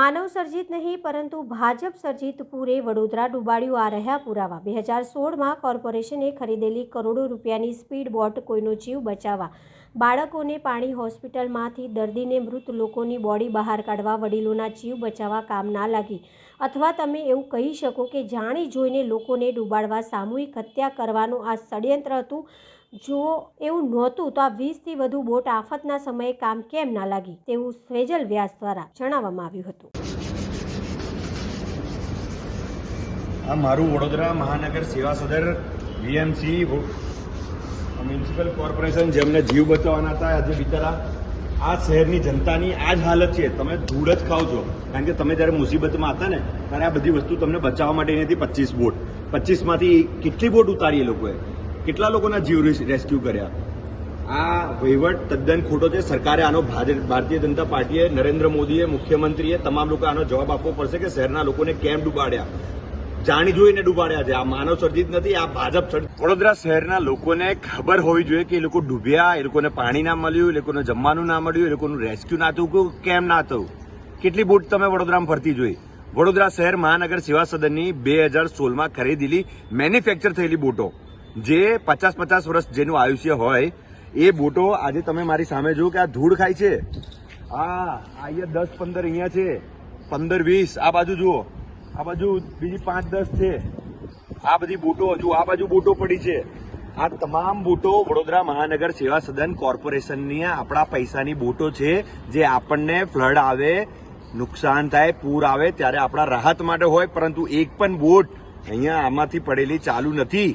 માનવ સર્જિત નહીં પરંતુ ભાજપ સર્જિત પૂરે વડોદરા ડૂબાડ્યું આ રહ્યા પુરાવા। 2016માં કોર્પોરેશને ખરીદેલી કરોડો રૂપિયાની સ્પીડ બોટ કોઈનો જીવ બચાવવા, બાળકોને પાણી, હોસ્પિટલમાંથી દર્દીને મૃત લોકોની બોડી બહાર કાઢવા, વડીલોના જીવ બચાવવા કામ ના લાગી। અથવા તમે એવું કહી શકો કે જાણી જોઈને લોકોને ડૂબાડવા, સામૂહિક હત્યા કરવાનું આ ષડયંત્ર હતું। જો એવું નહોતું તો આ 20થી વધુ બોટ આફતના સમયે કામ કેમ ના લાગી તેવું સ્વેજલ વ્યાસ દ્વારા જણાવવામાં આવ્યું હતું। આ મારું વડોદરા મહાનગર સેવા સદર વીએમસી મ્યુનિસિપલ કોર્પોરેશન જેમને જીવ બચાવવાના હતા, આજે બિચારા આ શહેરની જનતાની આ જ હાલત છે। તમે ધૂળ જ ખાવ છો, કારણ કે તમે જ્યારે મુસીબતમાં હતા ને ત્યારે આ બધી વસ્તુ તમને બચાવવા માટેની હતી। 25 બોટ, 25માંથી કેટલી બોટ ઉતારી એ લોકોએ, કેટલા લોકોના જીવ રેસ્ક્યુ કર્યા। આ વહીવટ તદ્દન ખોટો છે। સરકારે આનો, ભારતીય જનતા પાર્ટીએ, નરેન્દ્ર મોદીએ, મુખ્યમંત્રીએ, તમામ લોકો આનો જવાબ આપવો પડશે કે શહેરના લોકોને કેમ ડૂબાડ્યા, જાણી જોઈને ડૂબાડ્યા છે। આ માનવ સર્જિત નથી, આ ભાજપ સર્જિત। વડોદરા શહેરના લોકોને ખબર હોવી જોઈએ કે એ લોકો ડૂબ્યા, એ લોકોને પાણી ના મળ્યું, એ લોકોને જમવાનું ના મળ્યું, એ લોકોનું રેસ્ક્યુ ના થયું, કેમ ના થયું। કેટલી બોટ તમે વડોદરામાં ફરતી જોઈ? વડોદરા શહેર મહાનગર સેવા સદનની 2016માં ખરીદેલી મેન્યુફેક્ચર થયેલી બોટો, જે 50-50 વર્ષ જેનું આયુષ્ય હોય, એ બોટો આજે તમે મારી સામે જુઓ કે આ ધૂળ ખાય છે। અહીંયા 10-15 અહીંયા છે, 15-20 આ બાજુ જુઓ, આ બાજુ બીજી 5-10 છે। આ બધી બોટો, હજુ આ બાજુ બોટો પડી છે। આ તમામ બોટો વડોદરા મહાનગર સેવા સદન કોર્પોરેશનની આપણા પૈસાની બોટો છે, જે આપણને ફ્લડ આવે, નુકસાન થાય, પૂર આવે ત્યારે આપણા રાહત માટે હોય, પરંતુ એક પણ બોટ અહીંયા આમાંથી પડેલી ચાલુ નથી।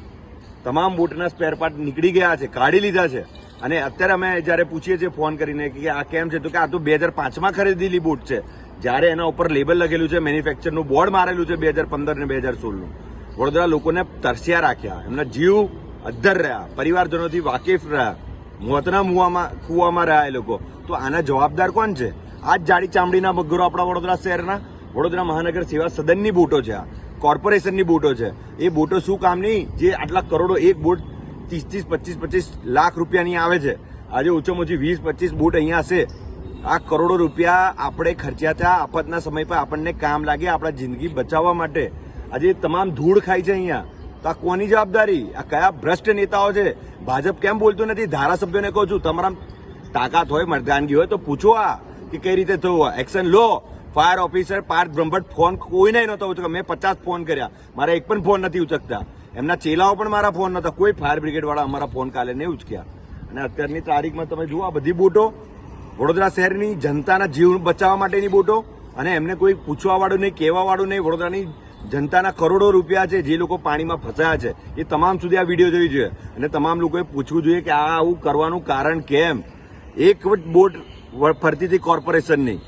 તમામ બોટના સ્પેર પાર્ટ નીકળી ગયા છે, કાઢી લીધા છે। અને અત્યારે અમે જયારે પૂછીએ છીએ ફોન કરીને કે આ કેમ છે, તો કે આ તો 2005માં ખરીદેલી બોટ છે, જ્યારે એના ઉપર લેબલ લગેલું છે, મેન્યુફેક્ચરનું બોર્ડ મારેલું છે 2015 ને 2016નું। વડોદરા લોકોને તરસ્યા રાખ્યા, એમના જીવ અદ્ધર રહ્યા, પરિવારજનોથી વાકેફ રહ્યા, મોતના કુવામાં રહ્યા એ લોકો। તો આના જવાબદાર કોણ છે? આ જ જાડી ચામડીના બગરો આપણા વડોદરા શહેરના, વડોદરા મહાનગર સેવા સદનની બોટો છે, આ કોર્પોરેશનની બોટો છે। એ બોટો શું કામની, જે આટલા કરોડો, એક બોટ 30-25 લાખ રૂપિયાની આવે છે। આજે ઓછામાં ઓછી 20-25 બોટ અહીંયા હશે। આ કરોડો રૂપિયા આપણે ખર્ચ્યા હતા, આફતના સમય પર આપણને કામ લાગે, આપણા જિંદગી બચાવવા માટે। આજે તમામ ધૂળ ખાય છે અહીંયા, તો આ કોની જવાબદારી? આ કયા ભ્રષ્ટ નેતાઓ છે? ભાજપ કેમ બોલતું નથી? ધારાસભ્યોને કહું છું, તમારા તાકાત હોય, મર્દાનગી હોય તો પૂછો આ કે કઈ રીતે થયું, એક્શન લો। Fire officer Parth Brahmbhatt phone કોઈને નહોતો ઉચકતો, મેં 50 ફોન કર્યા, મારા એક પણ ફોન નથી ઉચકતા। એમના ચેલાઓ પણ મારા ફોન નહોતા, કોઈ ફાયર બ્રિગેડ વાળા અમારા ફોન કાલે નહીં ઉચક્યા। અને અત્યારની તારીખમાં તમે જુઓ, આ બધી બોટો વડોદરા શહેરની જનતાના જીવ બચાવવા માટેની બોટો, અને એમને કોઈ પૂછવા વાળું નહીં, કહેવા વાળું નહીં। વડોદરાની જનતાના કરોડો રૂપિયા છે, જે લોકો પાણીમાં ફસાયા છે, એ તમામ સુધી આ વિડીયો જોવી જોઈએ, અને તમામ લોકોએ પૂછવું જોઈએ કે આ આવું કરવાનું કારણ કેમ? એક બોટ ફરતી હતી કોર્પોરેશનની,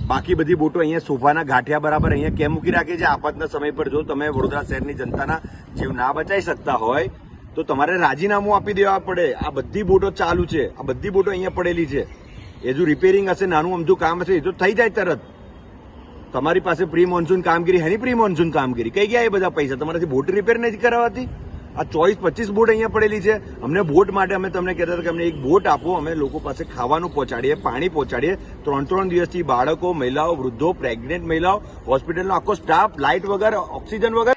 બાકી બધી બોટો અહીંયા સોફાના ગાંઠિયા બરાબર અહીંયા કેમ મૂકી રાખી છે? આફતના સમય પર જો તમે વડોદરા શહેરની જનતાના જીવ ના બચાવી શકતા હોય તો તમારે રાજીનામું આપી દેવા પડે। આ બધી બોટો ચાલુ છે, આ બધી બોટો અહીંયા પડેલી છે। એ જો રિપેરિંગ હશે, નાનું અમથું કામ હશે, એ તો થઈ જાય તરત। તમારી પાસે પ્રી મોન્સૂન કામગીરી, એની પ્રી મોન્સૂન કામગીરી કઈ ગયા? એ બધા પૈસા તમારાથી બોટ રિપેર નથી કરાવવાતી? આ 24-25 બોટ અહીંયા પડેલી છે। અમને બોટ માટે અમે તમને કહેતા હતા કે અમને એક બોટ આપો, અમે લોકો પાસે ખાવાનું પહોંચાડીએ, પાણી પહોંચાડીએ। 3-3 દિવસથી બાળકો, મહિલાઓ, વૃદ્ધો, પ્રેગ્નેન્ટ મહિલાઓ, હોસ્પિટલનો આખો સ્ટાફ લાઇટ વગર, ઓક્સિજન વગર